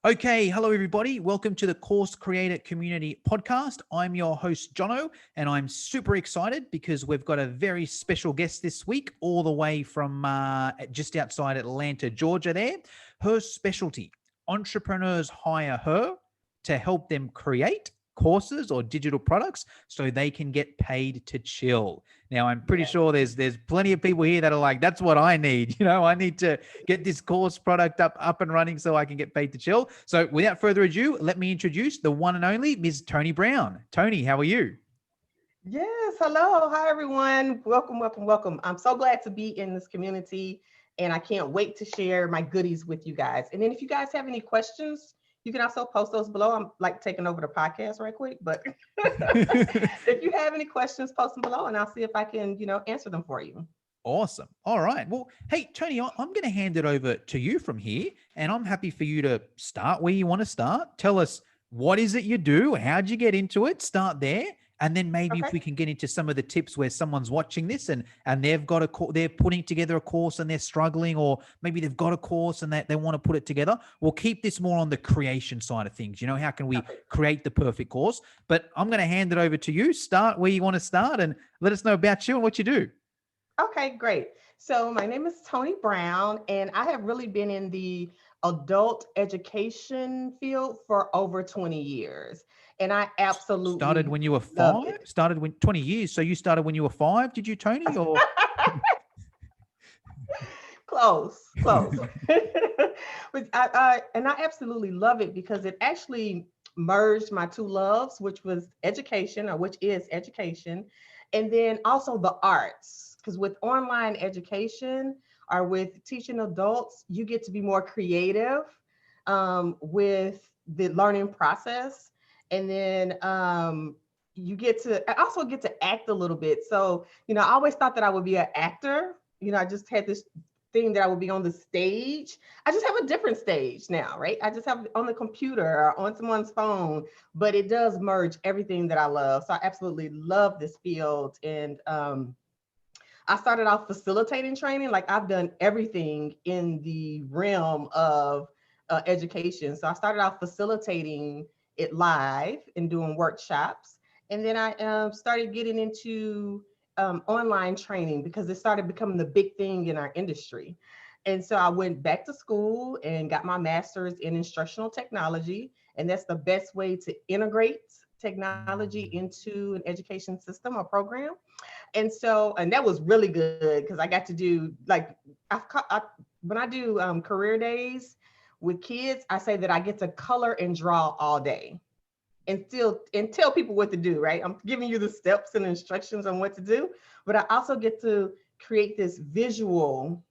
Okay, hello everybody. Welcome to the Course Creator Community Podcast. I'm your host, Jono, and I'm super excited because we've got a very special guest this week, all the way from just outside Atlanta, Georgia there. Her specialty, entrepreneurs hire her to help them create courses or digital products so they can get paid to chill. Now, I'm pretty Yes. sure there's plenty of people here that are like, that's what I need. I need to get this course product up and running so I can get paid to chill. So without further ado, let me introduce the one and only Ms. Toni Brown. Toni, how are you? Yes. Hello. Hi, everyone. Welcome, welcome, welcome. I'm so glad to be in this community and I can't wait to share my goodies with you guys. And then if you guys have any questions, you can also post those below. I'm like taking over the podcast right quick, but if you have any questions, post them below and I'll see if I can, answer them for you. Awesome. All right. Well, hey, Toni, I'm going to hand it over to you from here, and I'm happy for you to start where you want to start. Tell us, what is it you do? How'd you get into it? Start there. And then maybe Okay. if we can get into some of the tips where someone's watching this and they've got they're putting together a course and they're struggling, or maybe they've got a course and they want to put it together. We'll keep this more on the creation side of things. How can we Okay. create the perfect course? But I'm going to hand it over to you. Start where you want to start and let us know about you and what you do. Okay, great. So my name is Toni Brown, and I have really been in the adult education field for over 20 years. And I Started absolutely when you were love five? it. Started when 20 years. So you started when you were five, did you, Toni? Or Close, close. And I absolutely love it because it actually merged my two loves, which was education, or which is education, and then also the arts. Because with online education or with teaching adults, you get to be more creative with the learning process, and then I also get to act a little bit. So I always thought that I would be an actor. I just had this thing that I would be on the stage. I just have a different stage now, right? I just have it on the computer or on someone's phone, but it does merge everything that I love. So I absolutely love this field. And I started off facilitating training. Like I've done everything in the realm of education. So I started off facilitating it live and doing workshops. And then I started getting into online training because it started becoming the big thing in our industry. And so I went back to school and got my master's in instructional technology. And that's the best way to integrate technology into an education system or program. And that was really good because I got to do like when I do career days with kids, I say that I get to color and draw all day and tell people what to do, right? I'm giving you the steps and instructions on what to do, but I also get to create this visual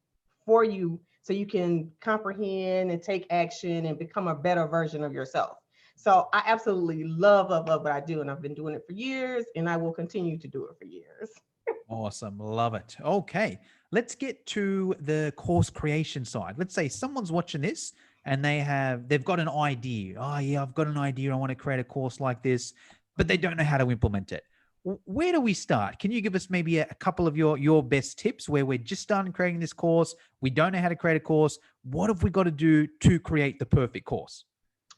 for you so you can comprehend and take action and become a better version of yourself. So I absolutely love what I do, and I've been doing it for years, and I will continue to do it for years. awesome. Love it. Okay. Let's get to the course creation side. Let's say someone's watching this and they've got an idea. Oh yeah, I've got an idea. I want to create a course like this, but they don't know how to implement it. Where do we start? Can you give us maybe a couple of your best tips where we're just starting creating this course? We don't know how to create a course. What have we got to do to create the perfect course?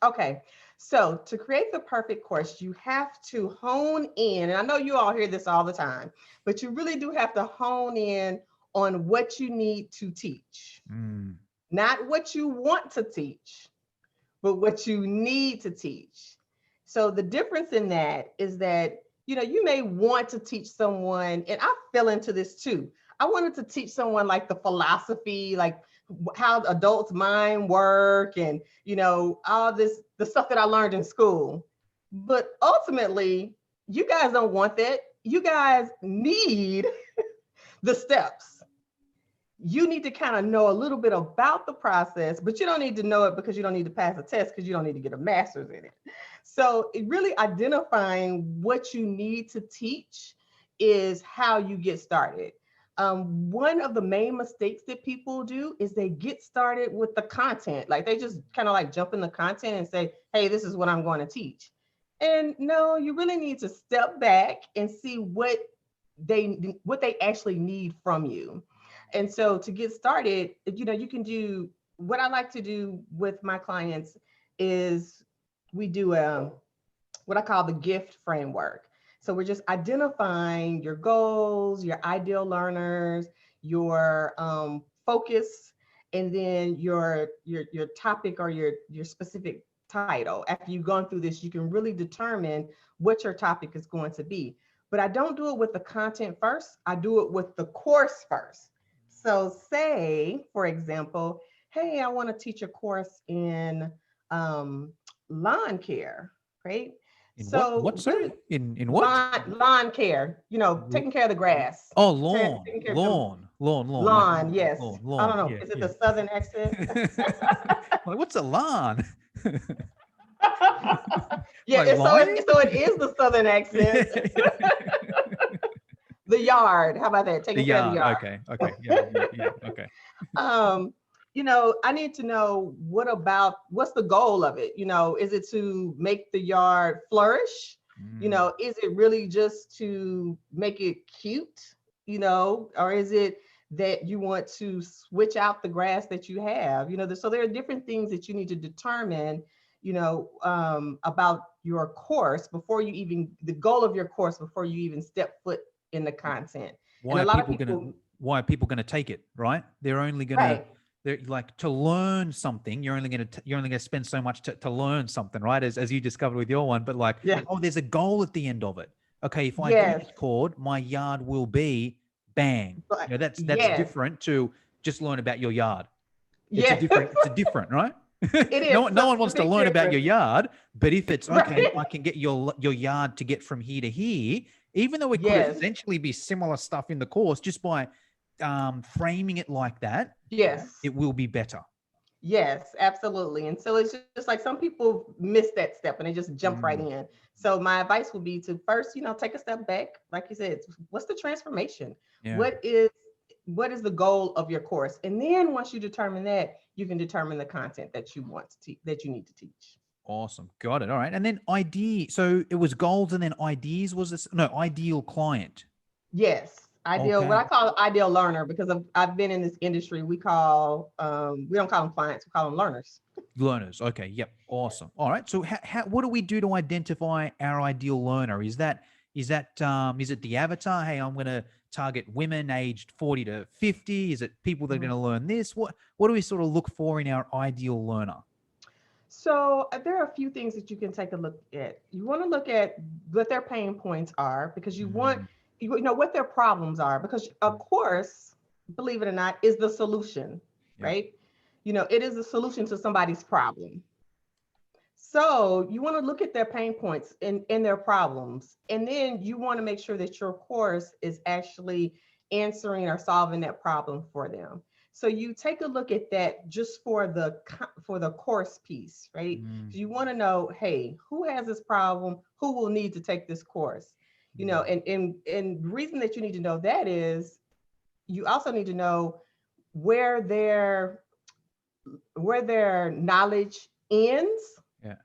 Okay, so to create the perfect course, you have to hone in, and I know you all hear this all the time, but you really do have to hone in on what you need to teach, Mm, not what you want to teach, but what you need to teach. So the difference in that is that, you may want to teach someone, and I fell into this too. I wanted to teach someone like the philosophy, like how adults' mind work and, all this, the stuff that I learned in school. But ultimately, you guys don't want that. You guys need the steps. You need to kind of know a little bit about the process, but you don't need to know it because you don't need to pass a test because you don't need to get a master's in it. So it really identifying what you need to teach is how you get started. One of the main mistakes that people do is they get started with the content. Like they just kind of like jump in the content and say, hey, this is what I'm going to teach. And no, you really need to step back and see what they actually need from you. And so to get started, you can do what I like to do with my clients is we do what I call the gift framework. So we're just identifying your goals, your ideal learners, your focus, and then your topic or your specific title. After you've gone through this, you can really determine what your topic is going to be. But I don't do it with the content first. I do it with the course first. So say, for example, hey, I want to teach a course in um, lawn care, right? In what? So What, sorry? really, In what? lawn care, L- taking care of the grass, Oh, taking care of the lawn, like lawn. Yes. I lawn. don't know. Yeah, Is it yeah. the southern accent? Like, what's a lawn? Yeah. Like lining? So it is the southern accent. The yard. How about that? The Taking care of the yard. yard. Okay. Okay. Yeah. Yeah. Yeah. Okay. um, I need to know what's the goal of it? Is it to make the yard flourish? Mm. Is it really just to make it cute? Or is it that you want to switch out the grass that you have? So there are different things that you need to determine, about your course before you even the goal of your course before you even step foot in the content. And Why a are lot of people gonna? people, Why are people gonna take it? Right? They're only gonna. right? They're like to learn something. You're only gonna spend so much to learn something, right? As you discovered with your one. But like, Yeah. oh, there's a goal at the end of it. Okay, if I do Yes. this chord, my yard will be bang. But That's yes. different to just learn about your yard. It's a Yes. different. It's a different, right? It No is one, no one wants to something learn about your different. yard, but if it's okay, Right. I can get your yard to get from here to here, even though it could Yes. essentially be similar stuff in the course, just by framing it like that, Yes. it will be better. Yes, absolutely. And so it's just like some people miss that step and they just jump right Mm, in. So my advice would be to first, take a step back. Like you said, what's the transformation? yeah, What is what is the goal of your course? And then once you determine that, you can determine the content that you want to teach, that you need to teach. awesome, got it. All right, and then idea. So it was goals, and then ideas was this? No, ideal client. Yes, ideal. What I Okay, call ideal learner, because I've been in this industry. We don't call them clients, we call them learners. learners. Okay, yep, awesome. All right, so what do we do to identify our ideal learner? Is it the avatar? Hey, I'm gonna target women aged 40 to 50. Is it people that are Mhm. gonna learn this? What do we sort of look for in our ideal learner? So there are a few things that you can take a look at. You want to look at what their pain points are because Mm, you know what their problems are because of course, believe it or not, is the solution, yep. right? It is the solution to somebody's problem. So you want to look at their pain points and their problems. And then you want to make sure that your course is actually answering or solving that problem for them. So you take a look at that just for the course piece, right? Mm, You want to know, hey, who has this problem? Who will need to take this course? mm, And the reason that you need to know that is you also need to know where their where their knowledge ends yeah.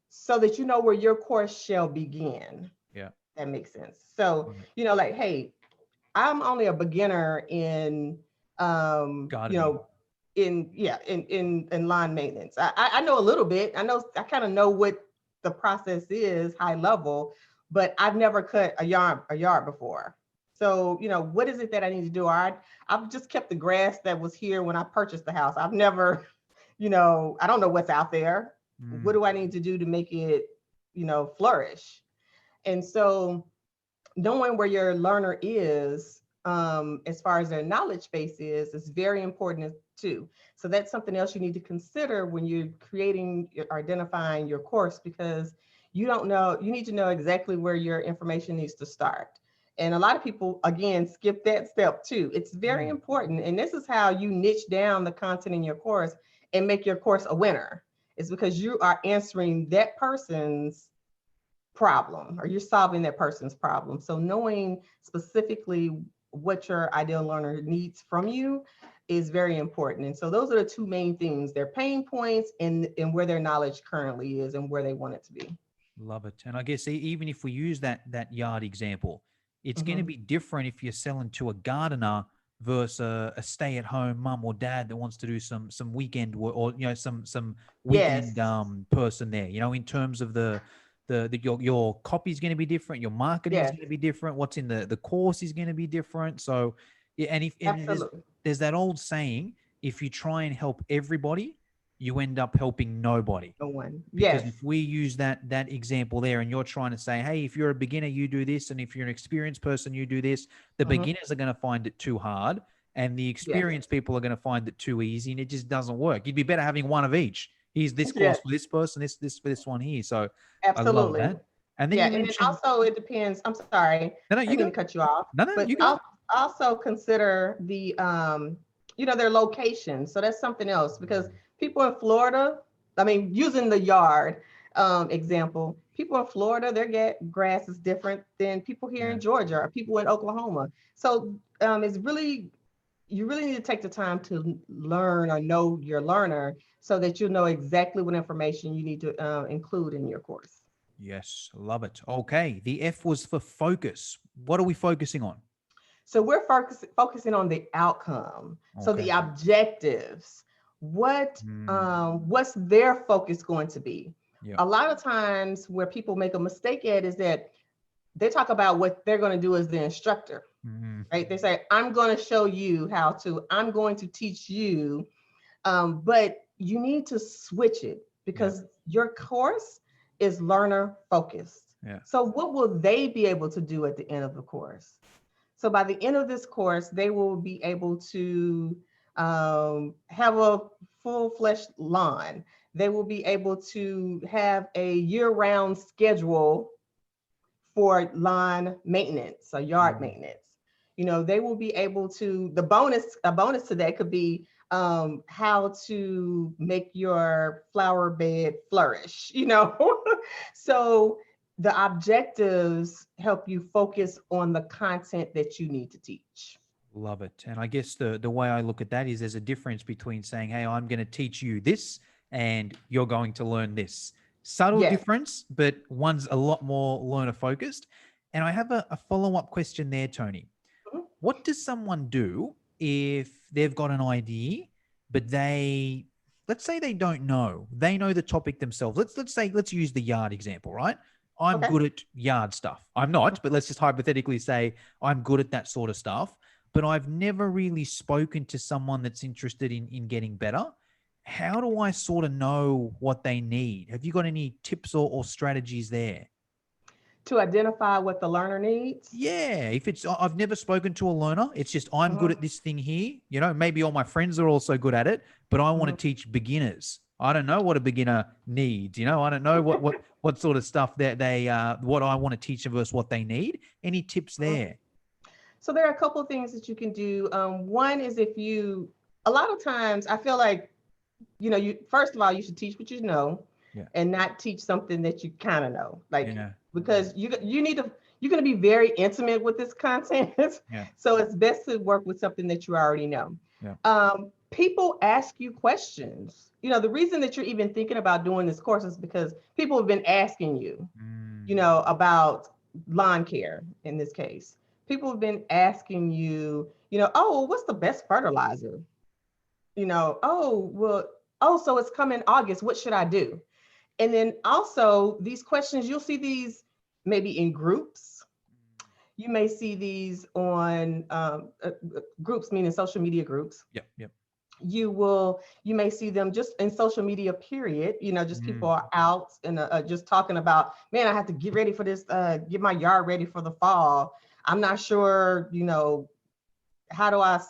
so that you know where your course shall begin. Yeah. That makes sense. So, Love it. like, hey, I'm only a beginner in, Gardening. in lawn maintenance. I know a little bit. I kind of know what the process is, high level, but I've never cut a yard before. So, what is it that I need to do? I've just kept the grass that was here when I purchased the house. I've never, I don't know what's out there. What Mm, do I need to do to make it, flourish? And so knowing where your learner is, as far as their knowledge base is very important too. So that's something else you need to consider when you're creating or identifying your course, because you need to know exactly where your information needs to start. And a lot of people, again, skip that step too. It's very mm. important. And this is how you niche down the content in your course and make your course a winner. It's because you are answering that person's problem or you're solving that person's problem. So knowing specifically what your ideal learner needs from you is very important. And so those are the two main things, their pain points and where their knowledge currently is and where they want it to be. Love it. And I guess even if we use that yard example, it's going to Mhm. be different if you're selling to a gardener versus a stay-at-home mum or dad that wants to do some weekend work, or some weekend Yes. person there. In terms of your copy is going to be different, your marketing is Yes. going to be different, what's in the course is going to be different. So yeah, and Absolutely. there's that old saying, if you try and help everybody, you end up helping nobody. No one. Because Yes. if we use that example there, and you're trying to say, hey, if you're a beginner, you do this, and if you're an experienced person, you do this, the Hmm. beginners are going to find it too hard, and the Yes. experienced people are going to find it too easy, and it just doesn't work. You'd be better having one of each. Here's this course Yes. for this person, this for this one here. So I love Absolutely. that. And then Yeah. you And then mentioned, also it depends. I'm sorry. I no, no, didn't you mean to go. cut you off, No, no, but you go. I'll also consider their location. So that's something else because people in Florida, I mean, using the yard example, people in Florida, their grass is different than people here in Yeah. Georgia or people in Oklahoma. So it's really, you really need to take the time to learn or know your learner so that you know exactly what information you need to include in your course. Yes, love it. Okay. The F was for focus. What are we focusing on? So we're focusing on the outcome. So Okay. the objectives. Mm, What's their focus going to be? yep. A lot of times where people make a mistake at is that they talk about what they're going to do as the instructor, Mm, right? They say, I'm going to show you how to, I'm going to teach you. But you need to switch it yeah. because your course is learner focused. Yeah. So what will they be able to do at the end of the course? So by the end of this course, they will be able to have a full-fledged lawn. They will be able to have a year-round schedule for lawn maintenance or yard Mm, maintenance. They will be able to, a bonus to that could be how to make your flower bed flourish. So the objectives help you focus on the content that you need to teach. love it. And I guess the way I look at that is there's a difference between saying, hey, I'm going to teach you this and you're going to learn this. Subtle Yes. difference, but one's a lot more learner focused. And I have a follow-up question there, Tony. Mhm. What does someone do if they've got an idea, but let's say they don't know, they know the topic themselves. Let's use the yard example, right? I'm Okay. good at yard stuff. I'm not, but let's just hypothetically say I'm good at that sort of stuff, but I've never really spoken to someone that's interested in getting better. How do I sort of know what they need? Have you got any tips or strategies there? To identify what the learner needs. Yeah, if it's I've never spoken to a learner, it's just I'm good Mhm, at this thing here. Maybe all my friends are also good at it, but I want to mhm. teach beginners. I don't know what a beginner needs. I don't know what sort of stuff that they what I want to teach them versus what they need. Any tips there? So there are a couple of things that you can do. One is a lot of times I feel like, you first of all, you should teach what you know Yeah, and not teach something that you kind of know. Like, yeah, because you're going to be very intimate with this content. yeah, So it's best to work with something that you already know. yeah. People ask you questions. The reason that you're even thinking about doing this course is because people have been asking you, Mm, about lawn care in this case. People have been asking you, oh, what's the best fertilizer? Oh, well, oh, so it's coming August. What should I do? And then also these questions, you'll see these maybe in groups. You may see these on groups, meaning social media groups. yep, yep. You may see them just in social media, period. Just people Mm, are out and just talking about, man, I have to get ready for this, get my yard ready for the fall. I'm not sure, how do I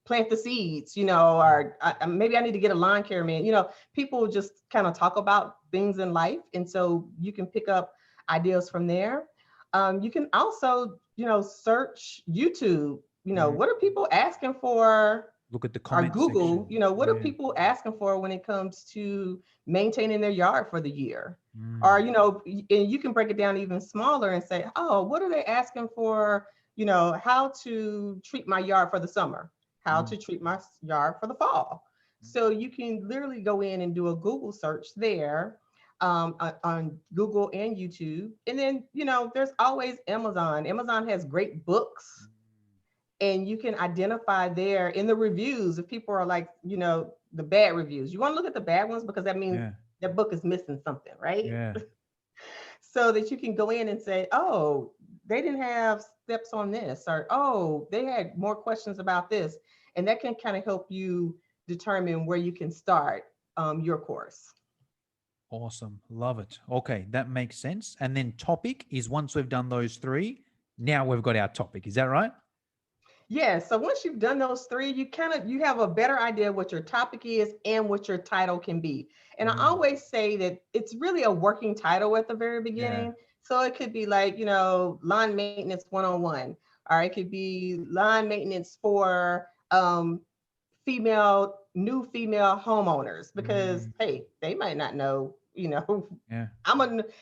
plant the seeds, or maybe I need to get a lawn care man. People just kind of talk about things in life. And so you can pick up ideas from there. You can also, search YouTube, mm. what are people asking for, Look at the or comment Google, section. what are Yeah. people asking for when it comes to maintaining their yard for the year? Or, Mm, and you can break it down even smaller and say, oh, what are they asking for? How to treat my yard for the summer, how mm, to treat my yard for the fall. mm. So you can literally go in and do a Google search there, on Google and YouTube. And then, there's always Amazon. Amazon has great books And you can identify there in the reviews if people are like, the bad reviews. You want to look at the bad ones because that means Yeah. that book is missing something, right? Yeah. So that you can go in and say, oh, they didn't have steps on this, or oh, they had more questions about this. And that can kind of help you determine where you can start your course. Awesome. Love it. Okay. That makes sense. And then topic is once we've done those three, now we've got our topic. Is that right? Yeah, so once you've done those three, you have a better idea what your topic is and what your title can be. And I Mm, always say that it's really a working title at the very yeah. beginning. So it could be like, lawn maintenance 101, or it could be lawn maintenance for new female homeowners, because Mm, hey, they might not know, yeah.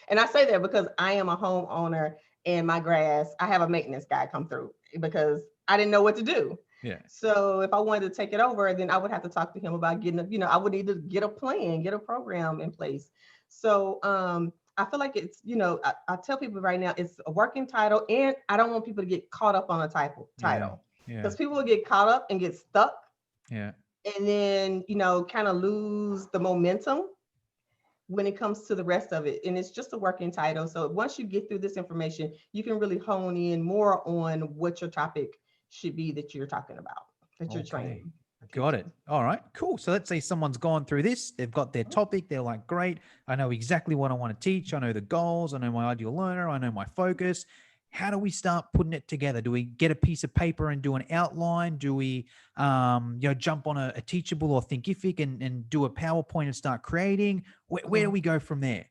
and I say that because I am a homeowner, and my grass, I have a maintenance guy come through because I didn't know what to do. Yeah. So if I wanted to take it over, then I would have to talk to him about I would need to get a plan, get a program in place. So I feel like it's, I tell people right now it's a working title, and I don't want people to get caught up on a Yeah. title, Yeah. because people will get caught up and get stuck, Yeah. and then, kind of lose the momentum when it comes to the rest of it. And it's just a working title. So once you get through this information, you can really hone in more on what your topic should be that you're talking about, that you're Okay. training or Got it. teaching. All right. Cool. So let's say someone's gone through this, they've got their topic, they're like, great, I know exactly what I want to teach. I know the goals, I know my ideal learner, I know my focus. How do we start putting it together? Do we get a piece of paper and do an outline? Do we jump on a teachable or thinkific and do a PowerPoint and start creating? Where do Mhm. we go from there?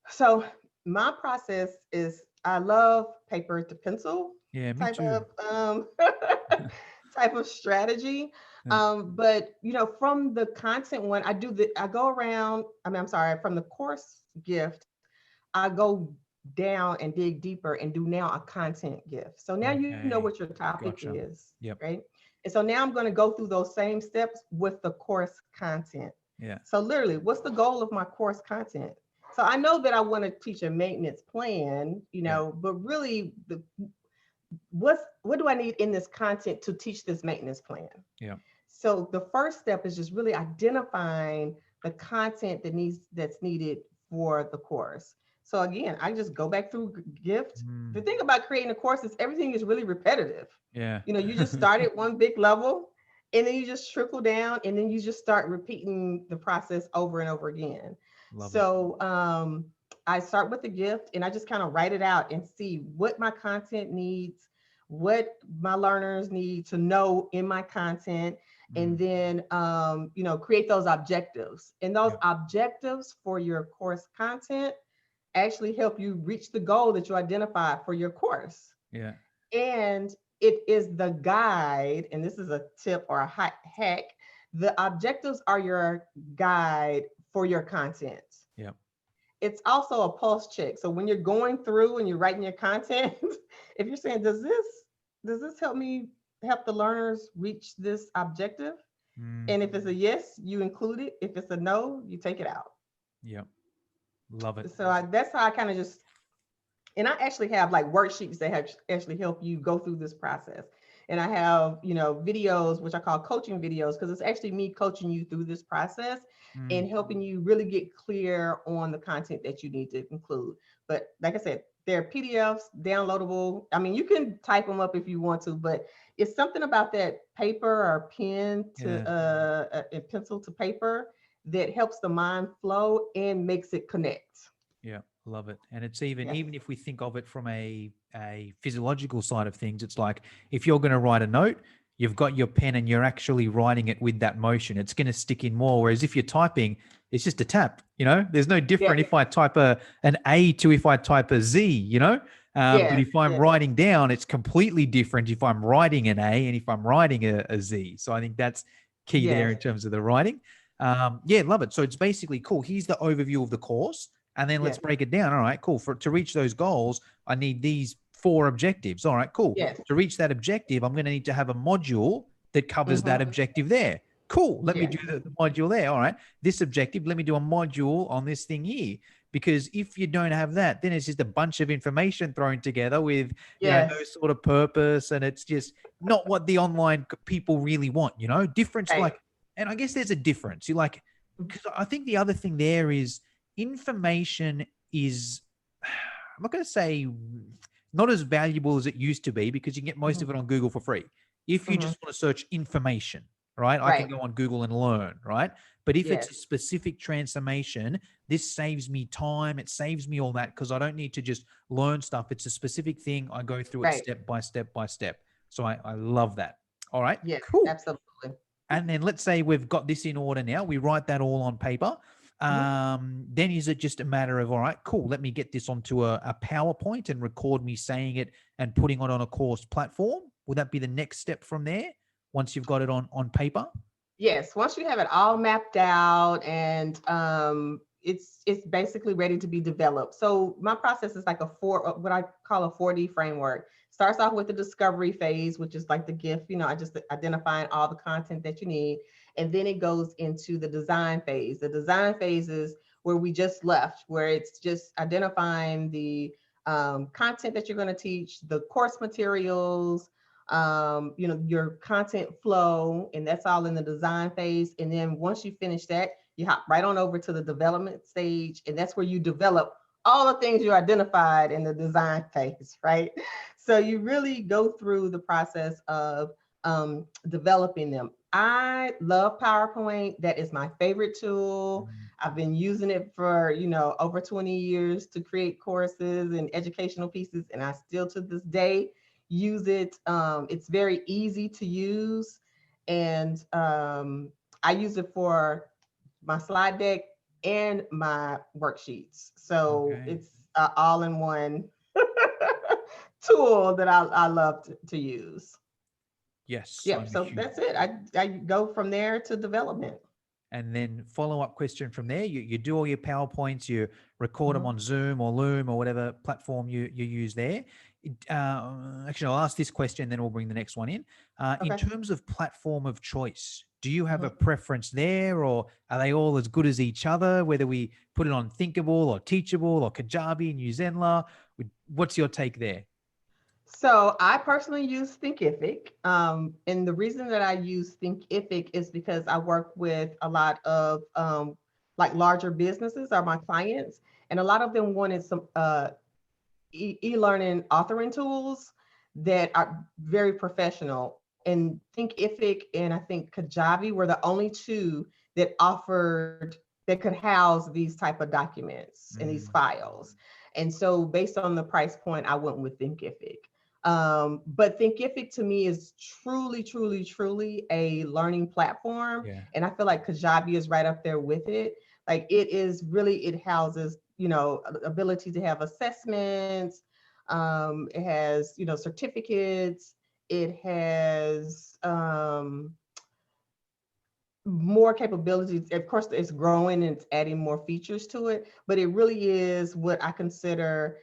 So my process is, I love paper to pencil Yeah, me type too. of type of strategy. Yeah. But from the content one, I go around. I'm sorry, from the course gift, I go down and dig deeper and do now a content gift. So now you know Okay. what your topic Gotcha. is, Yep. right? And so now I'm going to go through those same steps with the course content. Yeah. So literally, what's the goal of my course content? So I know that I want to teach a maintenance plan, Yeah. but really what do I need in this content to teach this maintenance plan? Yeah. So the first step is just really identifying the content that's needed for the course. So again, I just go back through gift. The Mm, thing about creating a course is everything is really repetitive. yeah. You just start at one big level, and then you just trickle down, and then you just start repeating the process over and over again. Love it. So I start with the gift, and I just kind of write it out and see what my content needs, what my learners need to know in my content, and Mm, then create those objectives. And those yeah. objectives for your course content actually help you reach the goal that you identify for your course. Yeah. And it is the guide, and this is a tip or a hack. The objectives are your guide for your content. Yeah. It's also a pulse check. So when you're going through and you're writing your content, if you're saying, does this help the learners reach this objective? Mm, And if it's a yes, you include it. If it's a no, you take it out. yeah. Love it. So that's how I kind of just, and I actually have like worksheets that have actually help you go through this process. And I have, videos, which I call coaching videos, because it's actually me coaching you through this process Mm, and helping you really get clear on the content that you need to include. But like I said, they're PDFs, downloadable. I mean, you can type them up if you want to, but it's something about that paper or pen yeah. to a pencil to paper that helps the mind flow and makes it connect. Yeah. Love it. And it's even Yes. even if we think of it from a physiological side of things, it's like if you're going to write a note, you've got your pen and you're actually writing it with that motion. It's going to stick in more. Whereas if you're typing, it's just a tap. There's no Yeah. different if I type an A to if I type a Z. But Yes. if I'm Yes. writing down, it's completely different if I'm writing an A and if I'm writing a Z. So I think that's key there Yes. in terms of the writing. Yeah, love it. So it's basically cool. Here's the overview of the course. And then let's Yes. break it down. All right, cool. To reach those goals, I need these 4 objectives. All right, cool. Yes. To reach that objective, I'm going to need to have a module that covers that Mm-hmm. objective there. Cool. Let me Yes. do the module there. All right. This objective, let me do a module on this thing here. Because if you don't have that, then it's just a bunch of information thrown together with, no Yes. sort of purpose. And it's just not what the online people really want, difference. Right. Like, and I guess there's a difference. You like, because I think the other thing there is information is, I'm not going to say not as valuable as it used to be, because you can get most of Mhm. it on Google for free. If you Mhm. just want to search information, right? I can Right. go on Google and learn, right? But if it's a Yes. specific transformation, this saves me time. It saves me all that, because I don't need to just learn stuff. It's a specific thing. I go through it Right. step by step by step. So I love that. All right, Yes. cool. Absolutely. And then let's say we've got this in order now. We write that all on paper. Mhm. Then is it just a matter of, all right, cool, let me get this onto a PowerPoint and record me saying it and putting it on a course platform? Would that be the next step from there once you've got it on paper? Yes, once you have it all mapped out and it's basically ready to be developed. So my process is like what I call a 4D framework. Starts off with the discovery phase, which is like the gift, I just identifying all the content that you need. And then it goes into the design phase. The design phase is where we just left, where it's just identifying the content that you're going to teach, the course materials, your content flow, and that's all in the design phase. And then once you finish that, you hop right on over to the development stage, and that's where you develop all the things you identified in the design phase, right? So you really go through the process of developing them. I love PowerPoint. That is my favorite tool. Mm. I've been using it for, over 20 years to create courses and educational pieces, and I still to this day use it. It's very easy to use, and I use it for my slide deck and my worksheets. So Okay. it's all in one tool that I love to use. Yes, Yep. I'm a So huge. that's it. I go from there to development. And then follow-up question from there. You do all your PowerPoints, you record them Mhm. on Zoom or Loom or whatever platform you use there. Actually, I'll ask this question, then we'll bring the next one in. In Okay. terms of platform of choice, do you have a Mhm. preference there, or are they all as good as each other, whether we put it on Thinkable or Teachable or Kajabi and Zenla? What's your take there? So I personally use Thinkific. And the reason that I use Thinkific is because I work with a lot of like larger businesses are my clients, and a lot of them wanted some e-learning authoring tools that are very professional. And Thinkific and I think Kajabi were the only two that offered that could house these type of documents and these Mm, files. And so based on the price point, I went with Thinkific. But Thinkific to me is truly, truly, truly a learning platform. yeah. And I feel like Kajabi is right up there with it. Like it is really, it houses, ability to have assessments. It has, certificates. It has more capabilities. Of course, it's growing and it's adding more features to it, but it really is what I consider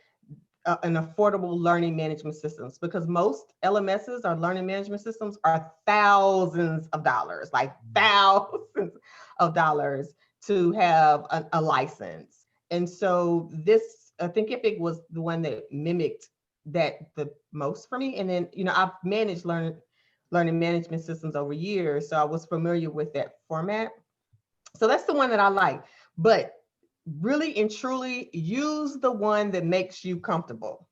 an affordable learning management systems, because most LMSs or learning management systems are thousands of dollars, like Mm, thousands of dollars to have a license. And so this, I think if it was the one that mimicked that the most for me. And then, I've managed learning management systems over years. So I was familiar with that format. So that's the one that I like. But really and truly use the one that makes you comfortable.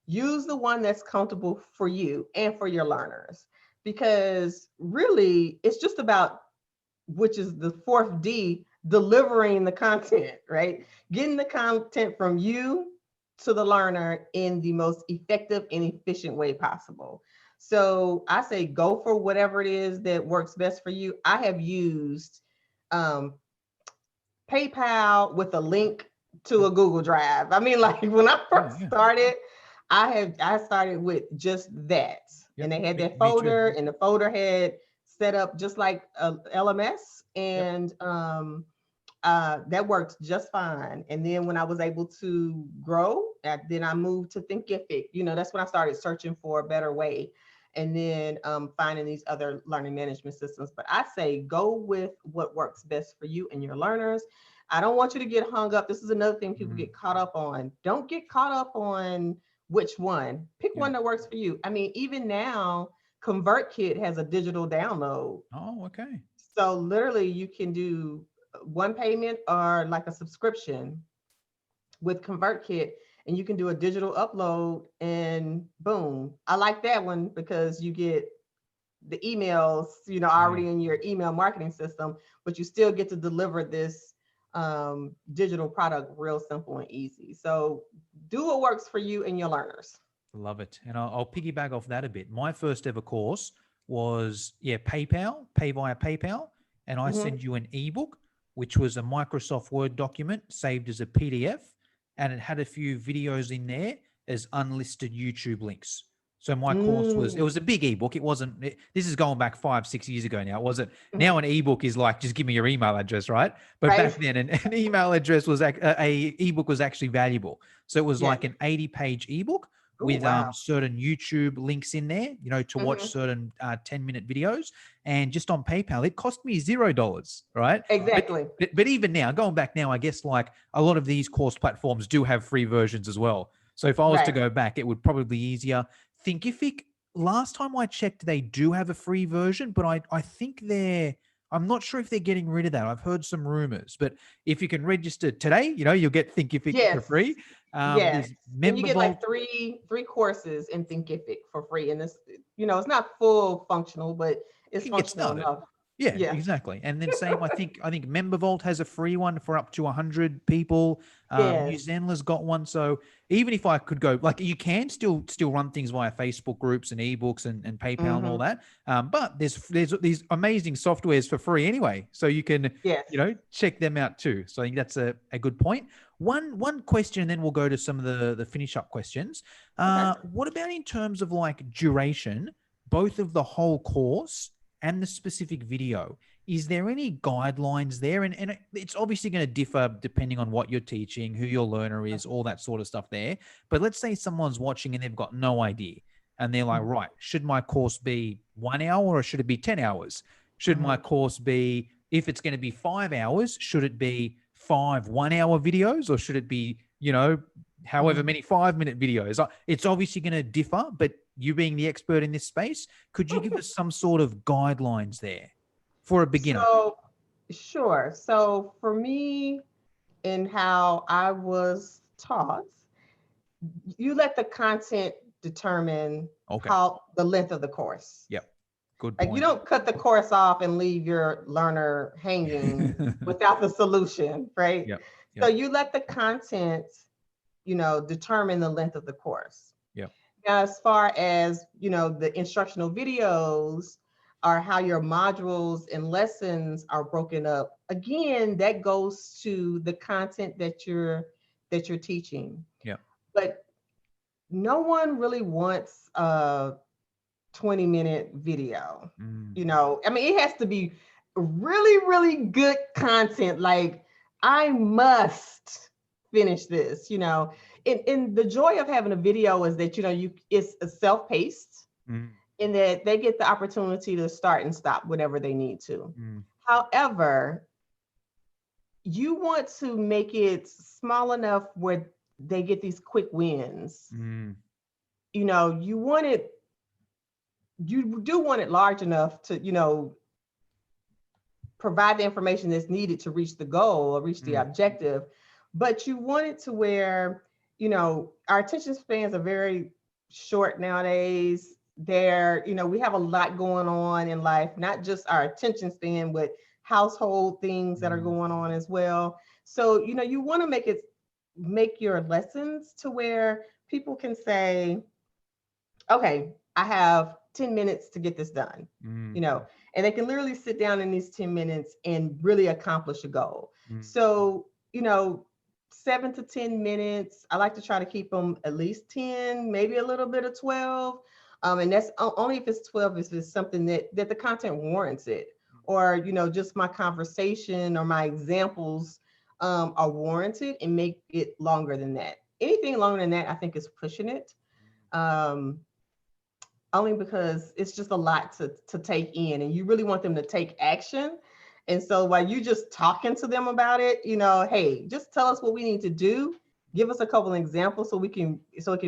Use the one that's comfortable for you and for your learners, because really it's just about, which is the fourth D, delivering the content, right? Getting the content from you to the learner in the most effective and efficient way possible. So I say go for whatever it is that works best for you. I have used um, PayPal with a link to mm, a Google Drive. I mean, like when I yeah, first yeah. started, I started with just that. Yep. And they had Me, that me too. folder, and the folder had set up just like a LMS. Yep. And that worked just fine. And then when I was able to grow, then I moved to Thinkific. That's when I started searching for a better way, and then finding these other learning management systems. But I say go with what works best for you and your learners. I don't want you to get hung up. This is another thing people Mm, get caught up on. Don't get caught up on which one. Pick yeah. one that works for you. I mean, even now, ConvertKit has a digital download. Oh, okay. So literally you can do one payment or like a subscription with ConvertKit, and you can do a digital upload and boom. I like that one because you get the emails, Yeah. already in your email marketing system, but you still get to deliver this digital product real simple and easy. So do what works for you and your learners. Love it. And I'll piggyback off that a bit. My first ever course was, yeah, PayPal, pay via PayPal. And I Hmm. send you an ebook, which was a Microsoft Word document saved as a PDF. And it had a few videos in there as unlisted YouTube links. So my course was, it Mm. was a big ebook. It wasn't, this is going back 5, 6 years ago now. It wasn't, Mhm. now an ebook is like, just give me your email address, right? But back Right? then, an email address was, a ebook was actually valuable. So it was Yes. like an 80-page ebook Oh, with wow. certain YouTube links in there, to watch Hmm. certain 10-minute videos. And just on PayPal, it cost me $0, right? But, Exactly. but even now, going back now, I guess like a lot of these course platforms do have free versions as well. So if I was to Right. go back, it would probably be easier. Thinkific, last time I checked, they do have a free version, but I think I'm not sure if they're getting rid of that. I've heard some rumors, but if you can register today, you'll get Thinkific for Yes. free. Yes. There's And you get like MemberVault. three courses in Thinkific for free. And it's not full functional, but You it's can get functional started. enough. Yeah, Yeah. exactly. And then same, I think MemberVault has a free one for up to 100 people. New Yes. Zenler's got one. So even if I could go, like you can still run things via Facebook groups and ebooks and PayPal and all Hmm. that. But there's these amazing softwares for free anyway. So you can, Yes. check them out too. So I think that's a good point. One question, and then we'll go to some of the finish up questions. Okay. What about in terms of like duration, both of the whole course and the specific video? Is there any guidelines there? And it's obviously going to differ depending on what you're teaching, who your learner is, all that sort of stuff there. But let's say someone's watching and they've got no idea. And they're like, right, should my course be 1 hour or should it be 10 hours? Should my Hmm. course be, if it's going to be 5 hours, should it be five 1 hour videos or should it be, however Hmm. many 5 minute videos? It's obviously going to differ, but you being the expert in this space, could you give us some sort of guidelines there for a beginner? So, sure. So, for me, in how I was taught, you let the content determine Okay. how the length of the course. Yep. Good Like you point. don't cut the course off and leave your learner hanging without the solution, right? Yep. So Yep. you let the content, determine the length of the course. Yep. Now, as far as, the instructional videos or how your modules and lessons are broken up, again, that goes to the content that you're teaching. Yep. But no one really wants a 20-minute video. Mm, I mean, it has to be really, really good content. Like, I must finish this. And the joy of having a video is that, it's a self-paced mm, in that they get the opportunity to start and stop whenever they need to. mm, However, you want to make it small enough where they get these quick wins. mm, You do want it large enough to, provide the information that's needed to reach the goal or reach the mm, objective, but you want it to where, our attention spans are very short nowadays. We have a lot going on in life, not just our attention span, but household things that are mm, going on as well. So, you want to make your lessons to where people can say, okay, I have 10 minutes to get this done, mm, and they can literally sit down in these 10 minutes and really accomplish a goal. mm, So, 7 to 10 minutes, I like to try to keep them at least 10, maybe a little bit of 12. And that's only if it's 12, if it's something that the content warrants it, or, just my conversation or my examples are warranted, and make it longer than that. Anything longer than that, I think, is pushing it. Um, Only because it's just a lot to take in, and you really want them to take action. And so while you just talking to them about it, hey, just tell us what we need to do. Give us a couple of examples so it can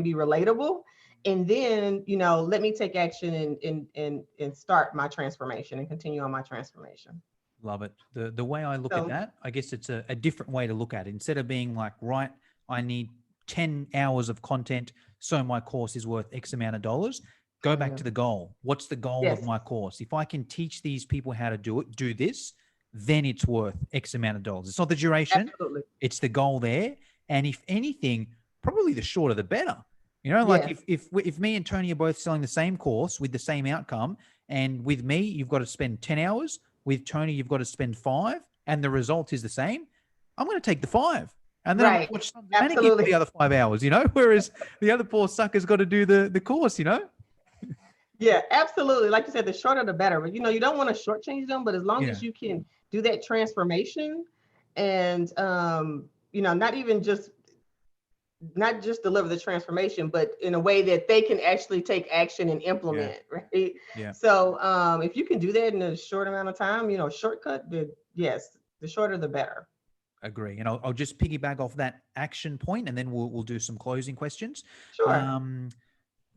be relatable. And then, let me take action and start my transformation and continue on my transformation. Love it. The way I look at So that, I guess it's a different way to look at it. Instead of being like, right, I need 10 hours of content, so my course is worth X amount of dollars. Go back yeah. to the goal. What's the goal of Yes, my course? If I can teach these people how to do this, then it's worth X amount of dollars. It's not the duration, absolutely. it's the goal there. And if anything, probably the shorter the better. Like Yes, if me and Toni are both selling the same course with the same outcome, and with me, you've got to spend 10 hours, with Toni, you've got to spend 5, and the result is the same, I'm going to take the 5. And then I'm going right. to watch Sons of Anarchy for Absolutely. the other 5 hours, Whereas the other poor sucker's got to do the course. Yeah, absolutely. Like you said, the shorter the better. But you don't want to shortchange them, but as long Yeah. as you can do that transformation and not just deliver the transformation, but in a way that they can actually take action and Yeah. implement, right? Yeah. So if you can do that in a short amount of time, shortcut, then yes, the shorter the better. Agree. And I'll just piggyback off that action point, and then we'll do some closing questions. Sure. Um,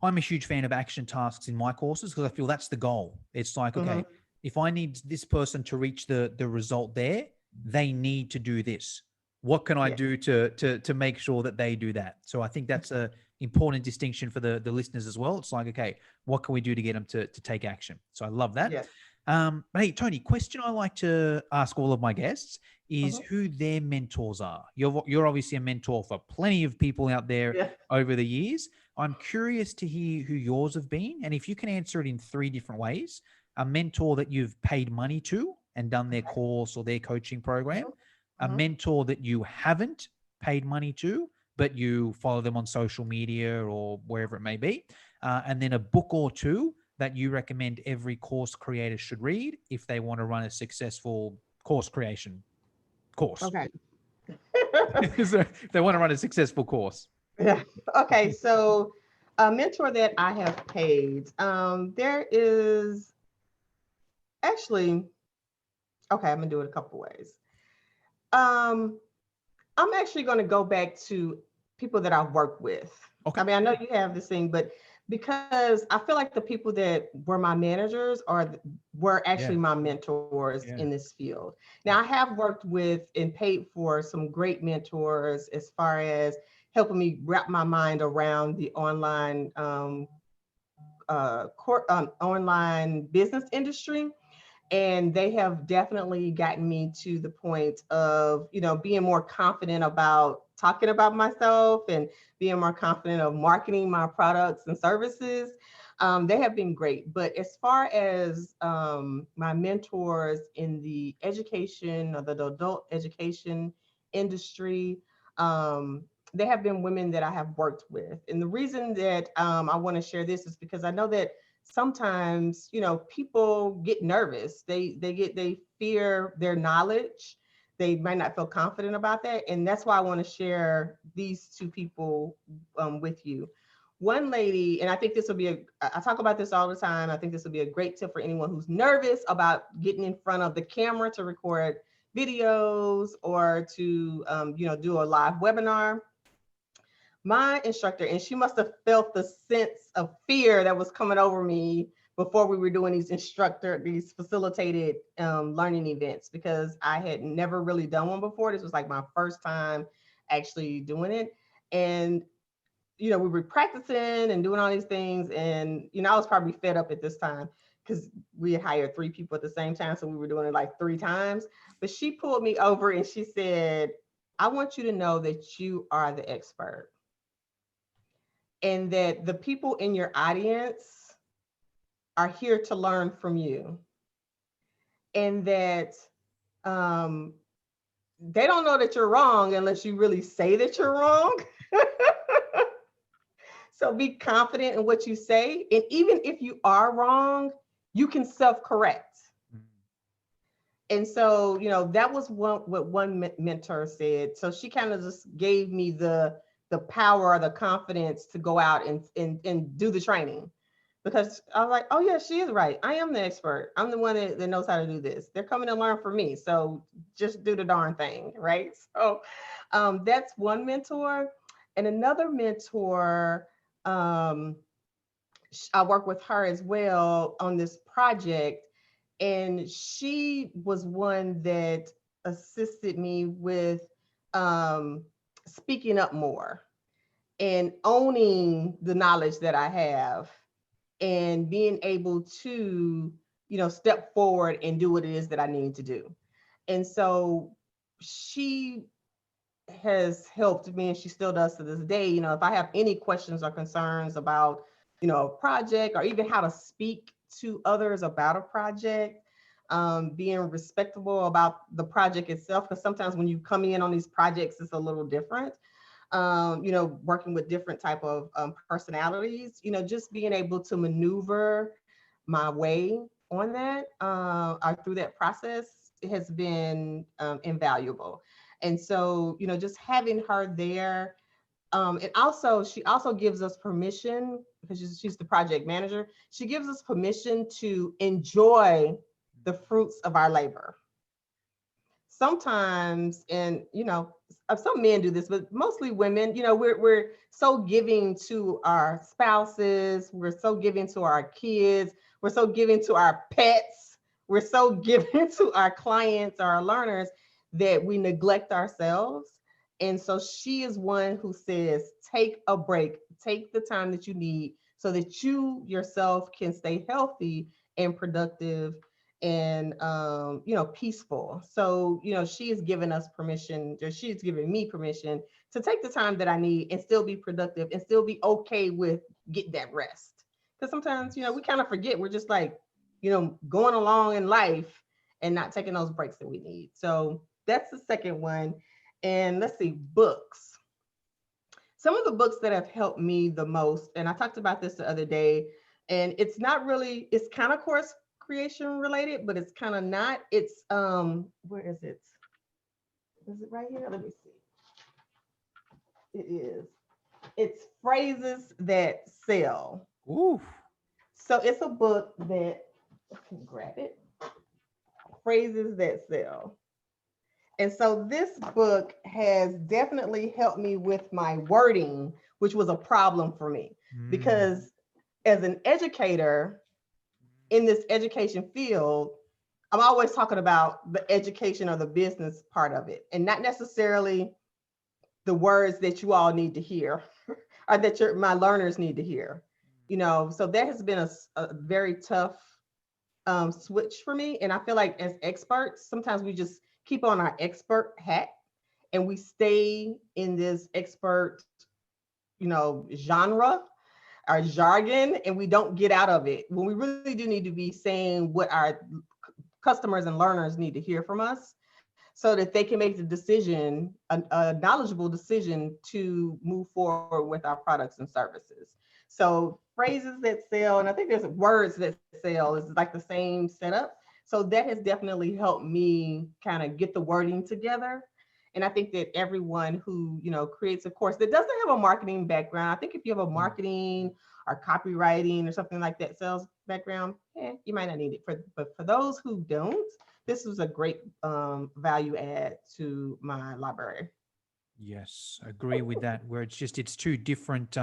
I'm a huge fan of action tasks in my courses because I feel that's the goal. It's like, Hmm. okay, if I need this person to reach the result there, they need to do this. What can I Yes. do to make sure that they do that? So I think that's a important distinction for the listeners as well. It's like, okay, what can we do to get them to take action? So I love that. Yes. But hey, Toni, question I like to ask all of my guests is Hmm. who their mentors are. You're obviously a mentor for plenty of people out there Yeah. over the years. I'm curious to hear who yours have been, and if you can answer it in 3 different ways: a mentor that you've paid money to and done their Okay. course or their coaching program, a Hmm. mentor that you haven't paid money to, but you follow them on social media or wherever it may be, and then a book or two that you recommend every course creator should read if they want to run a successful course creation course. Okay. So if they want to run a successful course. Yeah. Okay. So a mentor that I have paid, there is actually, okay, I'm gonna do it a couple ways. Um, I'm actually gonna go back to people that I've worked with. Okay. I mean, I know you have this thing, but because I feel like the people that were my managers were Yeah. actually my mentors Yeah. in this field. Yeah. Now, I have worked with and paid for some great mentors as far as helping me wrap my mind around the online business industry, and they have definitely gotten me to the point of being more confident about talking about myself and being more confident of marketing my products and services. They have been great. But as far as my mentors in the education or the adult education industry, um, they have been women that I have worked with. And the reason that I want to share this is because I know that sometimes people get nervous, they fear their knowledge, they might not feel confident about that, and that's why I want to share these two people with you. One lady, and I think this will be I talk about this all the time, I think this will be a great tip for anyone who's nervous about getting in front of the camera to record videos or to do a live webinar. My instructor, and she must have felt the sense of fear that was coming over me before we were doing these facilitated learning events, because I had never really done one before. This was like my first time actually doing it. And we were practicing and doing all these things, and I was probably fed up at this time because we had hired 3 people at the same time, so we were doing it like 3 times. But she pulled me over and she said, I want you to know that you are the expert, and that the people in your audience are here to learn from you, and that um, they don't know that you're wrong unless you really say that you're wrong. So be confident in what you say, and even if you are wrong, you can self-correct. And so that was what one mentor said. So she kind of just gave me the power or the confidence to go out and do the training. because I was like, oh yeah, she is right. I am the expert. I'm the one that knows how to do this. They're coming to learn from me. So just do the darn thing, right? So that's one mentor. And another mentor, um, I work with her as well on this project. And she was one that assisted me with um, speaking up more and owning the knowledge that I have and being able to, step forward and do what it is that I need to do. And so she has helped me, and she still does to this day. If I have any questions or concerns about, a project, or even how to speak to others about a project, being respectable about the project itself, because sometimes when you come in on these projects, it's a little different. Working with different type of personalities, just being able to maneuver my way on that, or through that process, has been invaluable. And so, just having her there, and also she also gives us permission, because she's the project manager. She gives us permission to enjoy the fruits of our labor. Sometimes, and some men do this, but mostly women, we're so giving to our spouses, we're so giving to our kids, we're so giving to our pets, we're so giving to our clients, our learners, that we neglect ourselves. And so she is one who says, take a break, take the time that you need, so that you yourself can stay healthy and productive and peaceful. So she has given us permission, or she's given me permission, to take the time that I need and still be productive and still be okay with get that rest. Because sometimes we kind of forget, we're just like going along in life and not taking those breaks that we need. So that's the second one. And let's see, books. Some of the books that have helped me the most, and I talked about this the other day, and it's not really, it's kind of course creation related, but it's kind of not. It's where is it? Is it right here? Let me see. It is. It's Phrases That Sell. Ooh. So it's a book that, I can grab it. Phrases That Sell. And so this book has definitely helped me with my wording, which was a problem for me, Mm. because as an educator in this education field, I'm always talking about the education or the business part of it, and not necessarily the words that you all need to hear or that my learners need to hear. So that has been a very tough switch for me. And I feel like as experts, sometimes we just keep on our expert hat and we stay in this expert, genre, our jargon, and we don't get out of it when we really do need to be saying what our customers and learners need to hear from us, so that they can make the decision, a knowledgeable decision, to move forward with our products and services. So Phrases That Sell, and I think there's Words That Sell, is like the same setup. So that has definitely helped me kind of get the wording together. And I think that everyone who, creates a course that doesn't have a marketing background, I think if you have a marketing or copywriting or something like that, sales background, you might not need it. But for those who don't, this was a great value add to my library. Yes, agree with that. Where it's two different,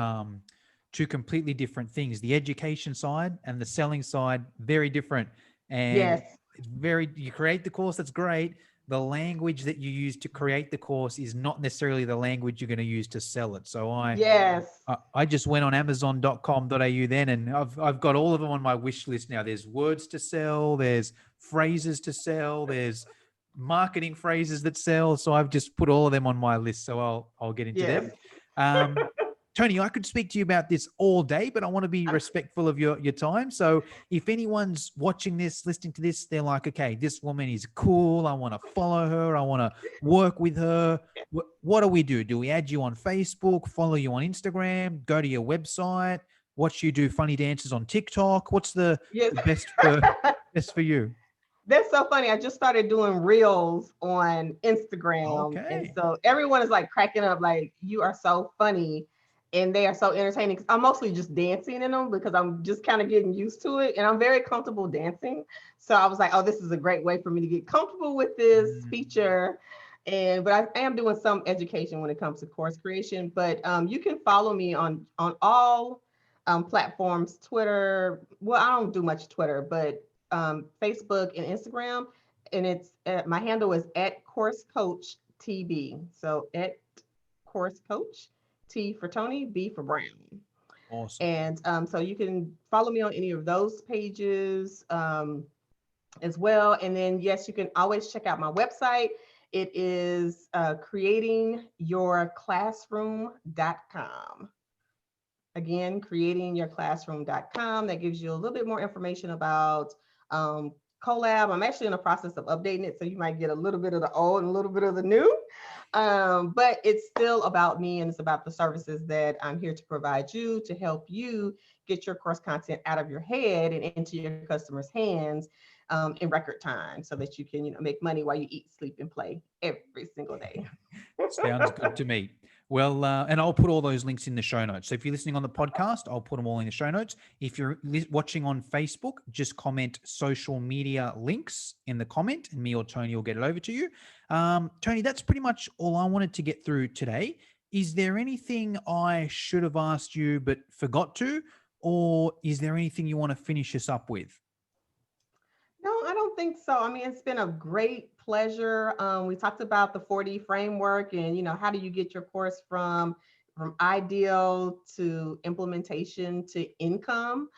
two completely different things. The education side and the selling side, very different. And Yes, it's very, you create the course, that's great. The language that you use to create the course is not necessarily the language you're going to use to sell it. So yes, I just went on amazon.com.au then, and I've got all of them on my wish list now. There's words to sell, there's phrases to sell, there's marketing phrases that sell. So I've just put all of them on my list. So I'll get into yes. them. Um, Toni, I could speak to you about this all day, but I want to be respectful of your time. So if anyone's watching this, listening to this, they're like, okay, this woman is cool. I want to follow her. I want to work with her. What do we do? Do we add you on Facebook, follow you on Instagram, go to your website, watch you do funny dances on TikTok? What's Yes. the best for you? That's so funny. I just started doing reels on Instagram. And Okay. so everyone is like cracking up, like, you are so funny. and they are so entertaining. I'm mostly just dancing in them because I'm just kind of getting used to it, and I'm very comfortable dancing. So I was like, oh, this is a great way for me to get comfortable with this Mm. feature. And but I am doing some education when it comes to course creation. But you can follow me on all platforms, Twitter. Well, I don't do much Twitter, but Facebook and Instagram. And it's my handle is at Course Coach TB. So at Course Coach, T for Tony, B for Brown. Awesome. And so you can follow me on any of those pages as well. And then, yes, you can always check out my website. It is creatingyourclassroom.com. Again, creatingyourclassroom.com. That gives you a little bit more information about collab. I'm actually in the process of updating it, so you might get a little bit of the old and a little bit of the new. But it's still about me, and it's about the services that I'm here to provide you to help you get your course content out of your head and into your customers' hands in record time, so that you can, make money while you eat, sleep, and play every single day. Sounds good to me. Well, and I'll put all those links in the show notes. So if you're listening on the podcast, I'll put them all in the show notes. If you're watching on Facebook, just comment social media links in the comment, and me or Tony will get it over to you. Tony, that's pretty much all I wanted to get through today. Is there anything I should have asked you but forgot to, or is there anything you want to finish us up with? No, I don't think so. I mean, it's been a great pleasure. We talked about the 4D framework, and how do you get your course from ideal to implementation to income.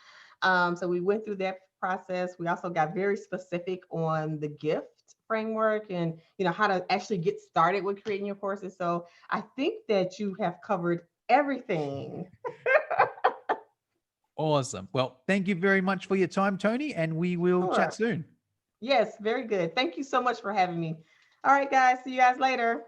So we went through that process. We also got very specific on the gift framework, and how to actually get started with creating your courses. So I think that you have covered everything. Awesome. Well, thank you very much for your time, Tony, and we will chat Sure. soon. Yes, very good. Thank you so much for having me. All right, guys. See you guys later.